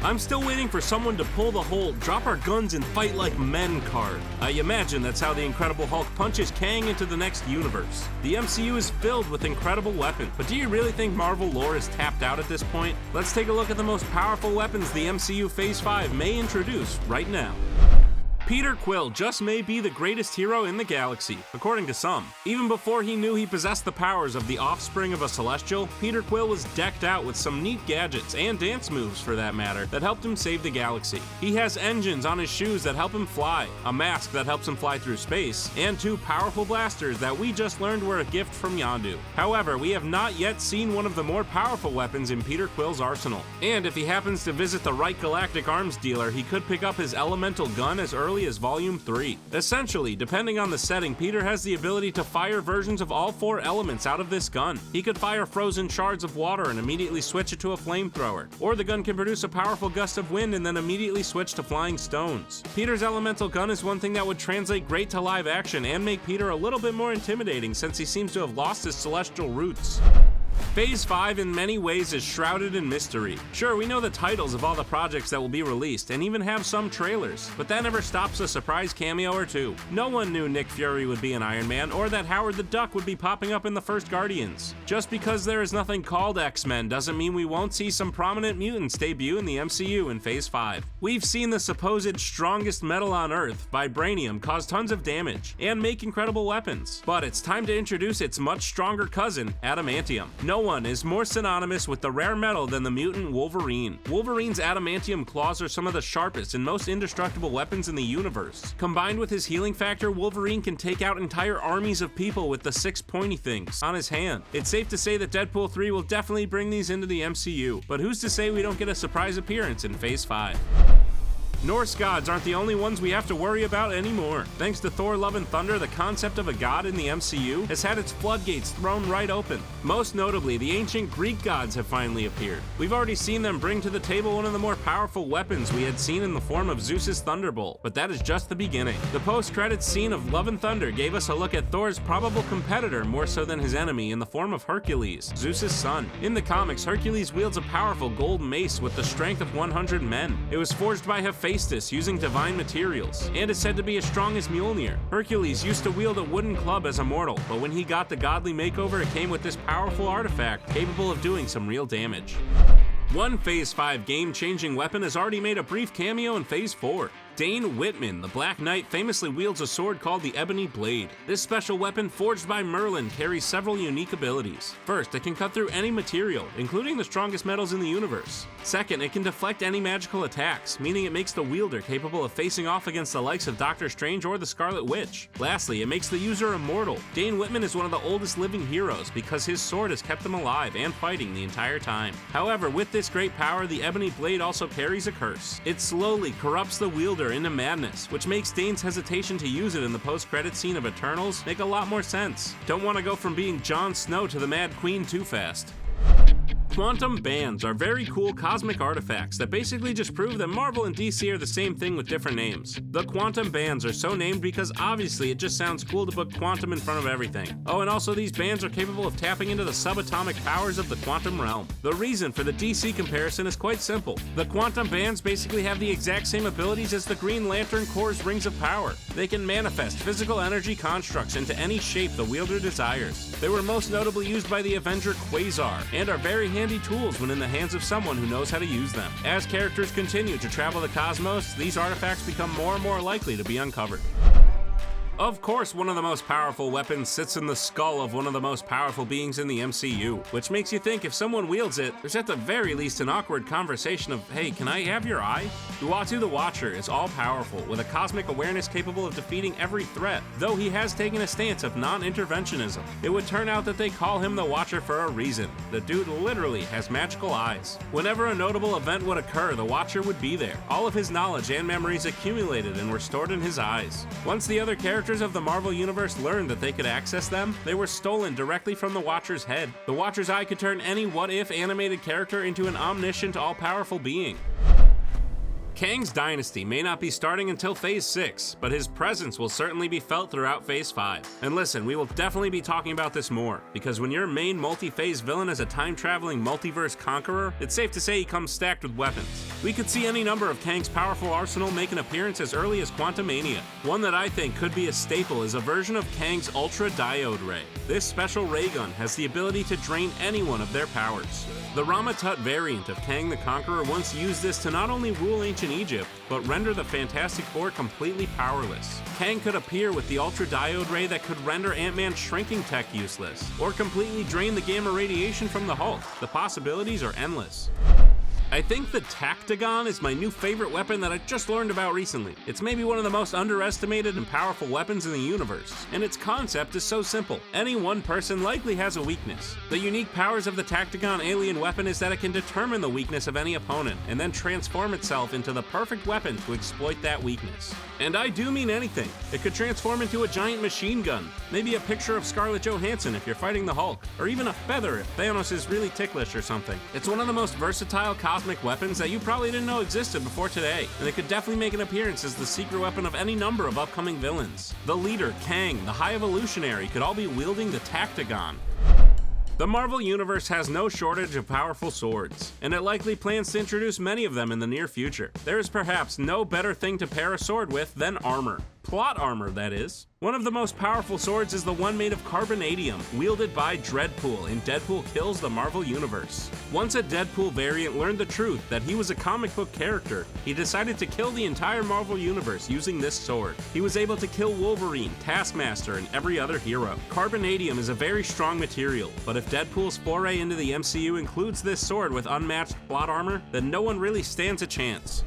I'm still waiting for someone to pull the whole drop our guns and fight like men card. I imagine that's how the Incredible Hulk punches Kang into the next universe. The MCU is filled with incredible weapons, but do you really think Marvel lore is tapped out at this point? Let's take a look at the most powerful weapons the MCU Phase 5 may introduce right now. Peter Quill just may be the greatest hero in the galaxy, according to some. Even before he knew he possessed the powers of the offspring of a Celestial, Peter Quill was decked out with some neat gadgets, and dance moves for that matter, that helped him save the galaxy. He has engines on his shoes that help him fly, a mask that helps him fly through space, and 2 powerful blasters that we just learned were a gift from Yondu. However, we have not yet seen one of the more powerful weapons in Peter Quill's arsenal. And if he happens to visit the right galactic arms dealer, he could pick up his elemental gun as early as Volume 3. Essentially, depending on the setting, Peter has the ability to fire versions of all 4 elements out of this gun. He could fire frozen shards of water and immediately switch it to a flamethrower, or the gun can produce a powerful gust of wind and then immediately switch to flying stones. Peter's elemental gun is one thing that would translate great to live action and make Peter a little bit more intimidating since he seems to have lost his celestial roots. Phase 5 in many ways is shrouded in mystery. Sure, we know the titles of all the projects that will be released and even have some trailers, but that never stops a surprise cameo or 2. No one knew Nick Fury would be an Iron Man or that Howard the Duck would be popping up in the first Guardians. Just because there is nothing called X-Men doesn't mean we won't see some prominent mutants debut in the MCU in Phase 5. We've seen the supposed strongest metal on Earth, vibranium, cause tons of damage and make incredible weapons, but it's time to introduce its much stronger cousin, adamantium. No one is more synonymous with the rare metal than the mutant Wolverine. Wolverine's adamantium claws are some of the sharpest and most indestructible weapons in the universe. Combined with his healing factor, Wolverine can take out entire armies of people with the 6 pointy things on his hand. It's safe to say that Deadpool 3 will definitely bring these into the MCU, but who's to say we don't get a surprise appearance in Phase 5? Norse gods aren't the only ones we have to worry about anymore. Thanks to Thor: Love and Thunder, the concept of a god in the MCU has had its floodgates thrown right open. Most notably, the ancient Greek gods have finally appeared. We've already seen them bring to the table one of the more powerful weapons we had seen in the form of Zeus's Thunderbolt, but that is just the beginning. The post-credits scene of Love and Thunder gave us a look at Thor's probable competitor more so than his enemy in the form of Hercules, Zeus's son. In the comics, Hercules wields a powerful gold mace with the strength of 100 men. It was forged by Hephaestus using divine materials, and is said to be as strong as Mjolnir. Hercules used to wield a wooden club as a mortal, but when he got the godly makeover, it came with this powerful artifact capable of doing some real damage. One Phase 5 game-changing weapon has already made a brief cameo in Phase 4. Dane Whitman, the Black Knight, famously wields a sword called the Ebony Blade. This special weapon, forged by Merlin, carries several unique abilities. First, it can cut through any material, including the strongest metals in the universe. Second, it can deflect any magical attacks, meaning it makes the wielder capable of facing off against the likes of Doctor Strange or the Scarlet Witch. Lastly, it makes the user immortal. Dane Whitman is one of the oldest living heroes because his sword has kept him alive and fighting the entire time. However, with this great power, the Ebony Blade also carries a curse. It slowly corrupts the wielder into madness, which makes Dane's hesitation to use it in the post-credit scene of Eternals make a lot more sense. Don't want to go from being Jon Snow to the Mad Queen too fast. Quantum bands are very cool cosmic artifacts that basically just prove that Marvel and DC are the same thing with different names. The quantum bands are so named because obviously it just sounds cool to put quantum in front of everything. Oh, and also these bands are capable of tapping into the subatomic powers of the quantum realm. The reason for the DC comparison is quite simple. The quantum bands basically have the exact same abilities as the Green Lantern Corps' rings of power. They can manifest physical energy constructs into any shape the wielder desires. They were most notably used by the Avenger Quasar, and are very handy tools when in the hands of someone who knows how to use them. As characters continue to travel the cosmos, these artifacts become more and more likely to be uncovered. Of course, one of the most powerful weapons sits in the skull of one of the most powerful beings in the MCU, which makes you think if someone wields it, there's at the very least an awkward conversation of, hey, can I have your eye? Uatu the Watcher is all-powerful, with a cosmic awareness capable of defeating every threat, though he has taken a stance of non-interventionism. It would turn out that they call him the Watcher for a reason. The dude literally has magical eyes. Whenever a notable event would occur, the Watcher would be there. All of his knowledge and memories accumulated and were stored in his eyes. Once the other characters of the Marvel Universe learned that they could access them, they were stolen directly from the Watcher's head. The Watcher's eye could turn any what-if animated character into an omniscient, all-powerful being. Kang's dynasty may not be starting until Phase 6, but his presence will certainly be felt throughout Phase 5. And listen, we will definitely be talking about this more, because when your main multi-phase villain is a time-traveling multiverse conqueror, it's safe to say he comes stacked with weapons. We could see any number of Kang's powerful arsenal make an appearance as early as Quantumania. One that I think could be a staple is a version of Kang's Ultra Diode Ray. This special ray gun has the ability to drain anyone of their powers. The Ramatut variant of Kang the Conqueror once used this to not only rule ancient Egypt, but render the Fantastic Four completely powerless. Kang could appear with the Ultra Diode Ray that could render Ant-Man's shrinking tech useless, or completely drain the gamma radiation from the Hulk. The possibilities are endless. I think the Tactigon is my new favorite weapon that I just learned about recently. It's maybe one of the most underestimated and powerful weapons in the universe, and its concept is so simple. Any one person likely has a weakness. The unique powers of the Tactigon alien weapon is that it can determine the weakness of any opponent, and then transform itself into the perfect weapon to exploit that weakness. And I do mean anything. It could transform into a giant machine gun, maybe a picture of Scarlett Johansson if you're fighting the Hulk, or even a feather if Thanos is really ticklish or something. It's one of the most versatile cosmic weapons that you probably didn't know existed before today, and it could definitely make an appearance as the secret weapon of any number of upcoming villains. The leader, Kang, the High Evolutionary could all be wielding the Tactigon. The Marvel Universe has no shortage of powerful swords, and it likely plans to introduce many of them in the near future. There is perhaps no better thing to pair a sword with than armor. Plot armor, that is. One of the most powerful swords is the one made of carbonadium, wielded by Deadpool in Deadpool Kills the Marvel Universe. Once a Deadpool variant learned the truth that he was a comic book character, he decided to kill the entire Marvel Universe using this sword. He was able to kill Wolverine, Taskmaster, and every other hero. Carbonadium is a very strong material, but if Deadpool's foray into the MCU includes this sword with unmatched plot armor, then no one really stands a chance.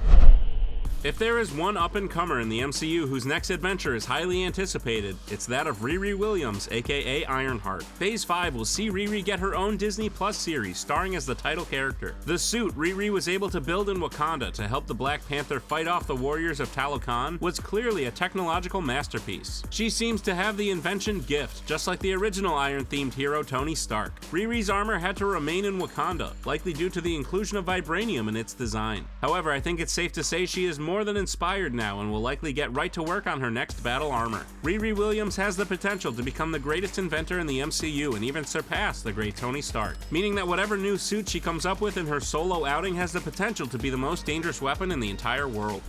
If there is one up-and-comer in the MCU whose next adventure is highly anticipated, it's that of Riri Williams, aka Ironheart. Phase 5 will see Riri get her own Disney Plus series starring as the title character. The suit Riri was able to build in Wakanda to help the Black Panther fight off the warriors of Talokan was clearly a technological masterpiece. She seems to have the invention gift, just like the original Iron-themed hero Tony Stark. Riri's armor had to remain in Wakanda, likely due to the inclusion of vibranium in its design. However, I think it's safe to say she is more than inspired now and will likely get right to work on her next battle armor. Riri Williams has the potential to become the greatest inventor in the MCU and even surpass the great Tony Stark, meaning that whatever new suit she comes up with in her solo outing has the potential to be the most dangerous weapon in the entire world.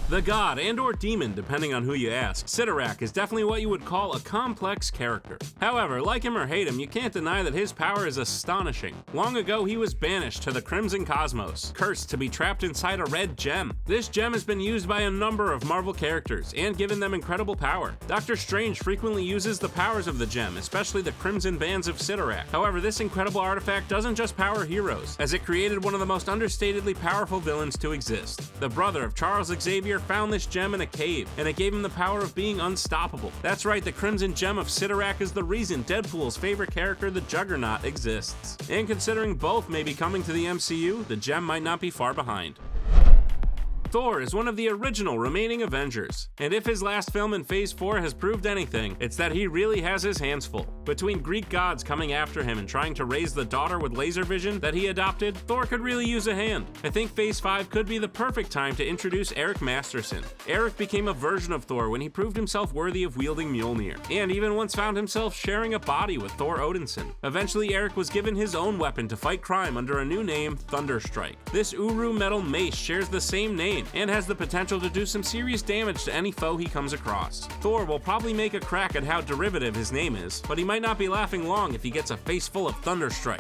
The god and/or demon, depending on who you ask, Cyttorak is definitely what you would call a complex character. However, like him or hate him, you can't deny that his power is astonishing. Long ago, he was banished to the Crimson Cosmos, cursed to be trapped inside a red gem. This gem has been used by a number of Marvel characters and given them incredible power. Doctor Strange frequently uses the powers of the gem, especially the Crimson Bands of Cyttorak. However, this incredible artifact doesn't just power heroes, as it created one of the most understatedly powerful villains to exist. The brother of Charles Xavier found this gem in a cave, and it gave him the power of being unstoppable. That's right, the Crimson Gem of Cyttorak is the reason Deadpool's favorite character, the Juggernaut, exists. And considering both may be coming to the MCU, the gem might not be far behind. Thor is one of the original remaining Avengers, and if his last film in Phase 4 has proved anything, it's that he really has his hands full. Between Greek gods coming after him and trying to raise the daughter with laser vision that he adopted, Thor could really use a hand. I think Phase 5 could be the perfect time to introduce Eric Masterson. Eric became a version of Thor when he proved himself worthy of wielding Mjolnir, and even once found himself sharing a body with Thor Odinson. Eventually, Eric was given his own weapon to fight crime under a new name, Thunderstrike. This Uru metal mace shares the same name, and has the potential to do some serious damage to any foe he comes across. Thor will probably make a crack at how derivative his name is, but he might not be laughing long if he gets a face full of Thunderstrike.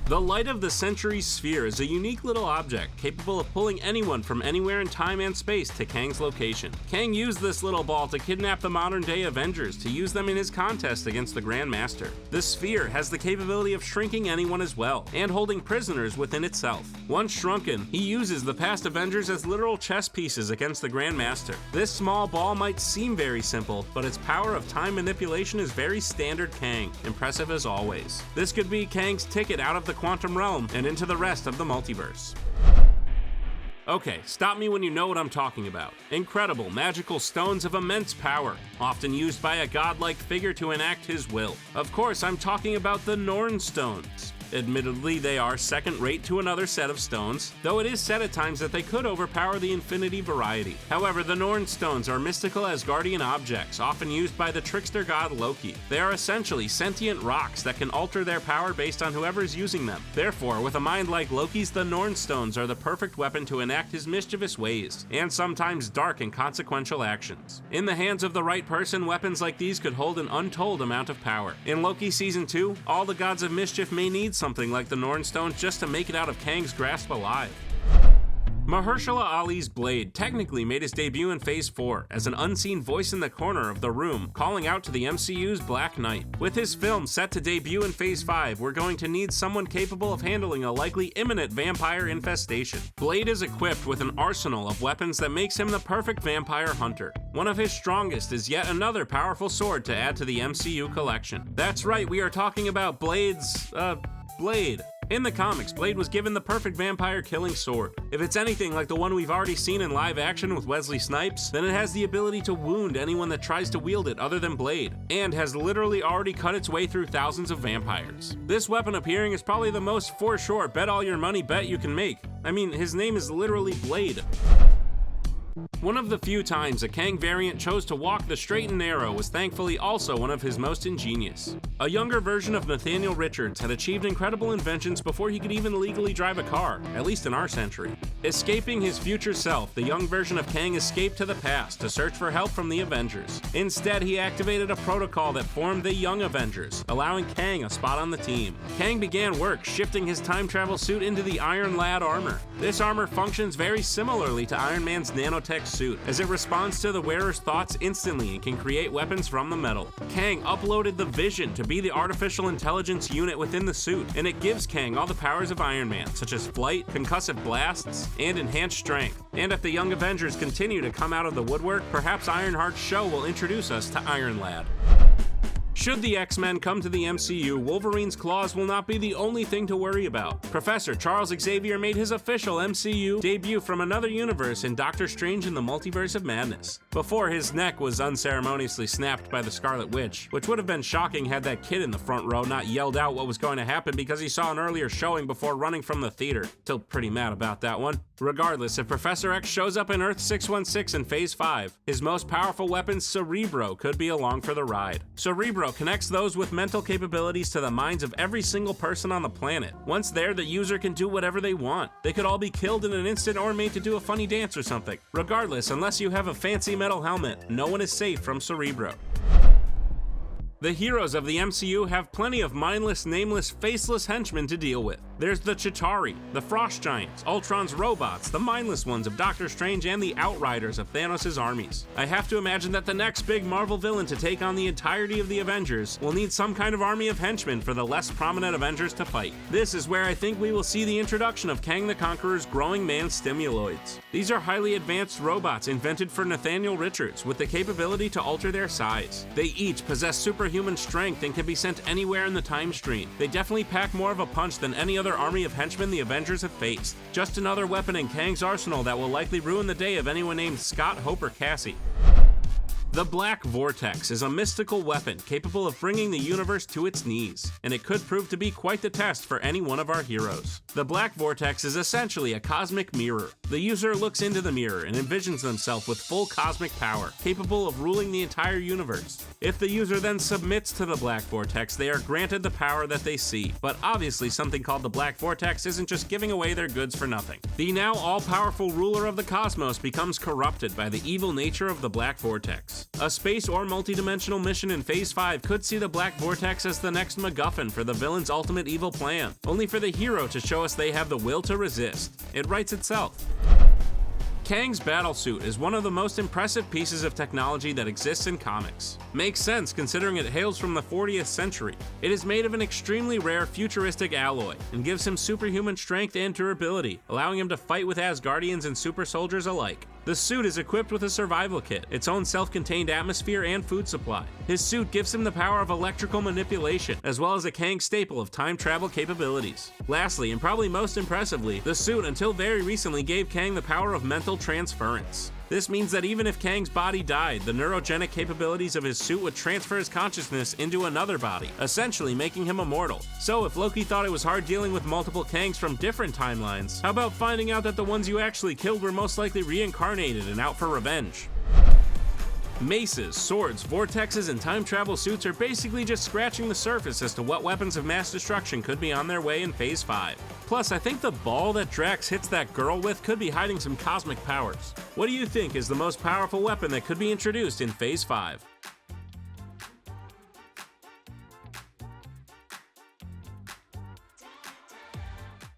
The Light of the Century Sphere is a unique little object capable of pulling anyone from anywhere in time and space to Kang's location. Kang used this little ball to kidnap the modern-day Avengers to use them in his contest against the Grand Master. The sphere has the capability of shrinking anyone as well, and holding prisoners within itself. Once shrunken, he uses the past Avengers as literal chess pieces against the Grand Master. This small ball might seem very simple, but its power of time manipulation is very standard Kang, impressive as always. This could be Kang's ticket out of the quantum realm and into the rest of the multiverse. Okay, stop me when you know what I'm talking about. Incredible, magical stones of immense power, often used by a godlike figure to enact his will. Of course, I'm talking about the Norn Stones. Admittedly, they are second rate to another set of stones, though it is said at times that they could overpower the infinity variety. However, the Norn Stones are mystical Asgardian objects, often used by the trickster god Loki. They are essentially sentient rocks that can alter their power based on whoever is using them. Therefore, with a mind like Loki's, the Norn Stones are the perfect weapon to enact his mischievous ways, and sometimes dark and consequential actions. In the hands of the right person, weapons like these could hold an untold amount of power. In Loki Season 2, all the gods of mischief may need something like the Norn Stones just to make it out of Kang's grasp alive. Mahershala Ali's Blade technically made his debut in Phase 4 as an unseen voice in the corner of the room calling out to the MCU's Black Knight. With his film set to debut in Phase 5, we're going to need someone capable of handling a likely imminent vampire infestation. Blade is equipped with an arsenal of weapons that makes him the perfect vampire hunter. One of his strongest is yet another powerful sword to add to the MCU collection. That's right, we are talking about Blade's, Blade. In the comics, Blade was given the perfect vampire-killing sword. If it's anything like the one we've already seen in live action with Wesley Snipes, then it has the ability to wound anyone that tries to wield it other than Blade, and has literally already cut its way through thousands of vampires. This weapon appearing is probably the most for sure bet all your money bet you can make. I mean, his name is literally Blade. One of the few times a Kang variant chose to walk the straight and narrow was thankfully also one of his most ingenious. A younger version of Nathaniel Richards had achieved incredible inventions before he could even legally drive a car, at least in our century. Escaping his future self, the young version of Kang escaped to the past to search for help from the Avengers. Instead, he activated a protocol that formed the Young Avengers, allowing Kang a spot on the team. Kang began work shifting his time travel suit into the Iron Lad armor. This armor functions very similarly to Iron Man's nanotech suit, as it responds to the wearer's thoughts instantly and can create weapons from the metal. Kang uploaded the Vision to be the artificial intelligence unit within the suit, and it gives Kang all the powers of Iron Man, such as flight, concussive blasts, and enhanced strength. And if the Young Avengers continue to come out of the woodwork, perhaps Ironheart's show will introduce us to Iron Lad. Should the X-Men come to the MCU, Wolverine's claws will not be the only thing to worry about. Professor Charles Xavier made his official MCU debut from another universe in Doctor Strange in the Multiverse of Madness. Before, his neck was unceremoniously snapped by the Scarlet Witch, which would have been shocking had that kid in the front row not yelled out what was going to happen because he saw an earlier showing before running from the theater. Still pretty mad about that one. Regardless, if Professor X shows up in Earth 616 in Phase 5, his most powerful weapon, Cerebro, could be along for the ride. Cerebro connects those with mental capabilities to the minds of every single person on the planet. Once there, the user can do whatever they want. They could all be killed in an instant or made to do a funny dance or something. Regardless, unless you have a fancy metal helmet, no one is safe from Cerebro. The heroes of the MCU have plenty of mindless, nameless, faceless henchmen to deal with. There's the Chitauri, the Frost Giants, Ultron's robots, the mindless ones of Doctor Strange, and the Outriders of Thanos' armies. I have to imagine that the next big Marvel villain to take on the entirety of the Avengers will need some kind of army of henchmen for the less prominent Avengers to fight. This is where I think we will see the introduction of Kang the Conqueror's growing man stimuloids. These are highly advanced robots invented for Nathaniel Richards with the capability to alter their size. They each possess superhuman strength and can be sent anywhere in the time stream. They definitely pack more of a punch than any other army of henchmen the Avengers have faced. Just another weapon in Kang's arsenal that will likely ruin the day of anyone named Scott, Hope, or Cassie. The Black Vortex is a mystical weapon capable of bringing the universe to its knees, and it could prove to be quite the test for any one of our heroes. The Black Vortex is essentially a cosmic mirror. The user looks into the mirror and envisions themselves with full cosmic power, capable of ruling the entire universe. If the user then submits to the Black Vortex, they are granted the power that they see, but obviously something called the Black Vortex isn't just giving away their goods for nothing. The now all-powerful ruler of the cosmos becomes corrupted by the evil nature of the Black Vortex. A space or multidimensional mission in Phase 5 could see the Black Vortex as the next MacGuffin for the villain's ultimate evil plan, only for the hero to show us they have the will to resist. It writes itself. Kang's battlesuit is one of the most impressive pieces of technology that exists in comics. Makes sense considering it hails from the 40th century. It is made of an extremely rare futuristic alloy and gives him superhuman strength and durability, allowing him to fight with Asgardians and super soldiers alike. The suit is equipped with a survival kit, its own self-contained atmosphere and food supply. His suit gives him the power of electrical manipulation, as well as a Kang staple of time travel capabilities. Lastly, and probably most impressively, the suit until very recently gave Kang the power of mental transference. This means that even if Kang's body died, the neurogenic capabilities of his suit would transfer his consciousness into another body, essentially making him immortal. So if Loki thought it was hard dealing with multiple Kangs from different timelines, how about finding out that the ones you actually killed were most likely reincarnated and out for revenge? Maces, swords, vortexes, and time travel suits are basically just scratching the surface as to what weapons of mass destruction could be on their way in Phase 5. Plus, I think the ball that Drax hits that girl with could be hiding some cosmic powers. What do you think is the most powerful weapon that could be introduced in Phase 5?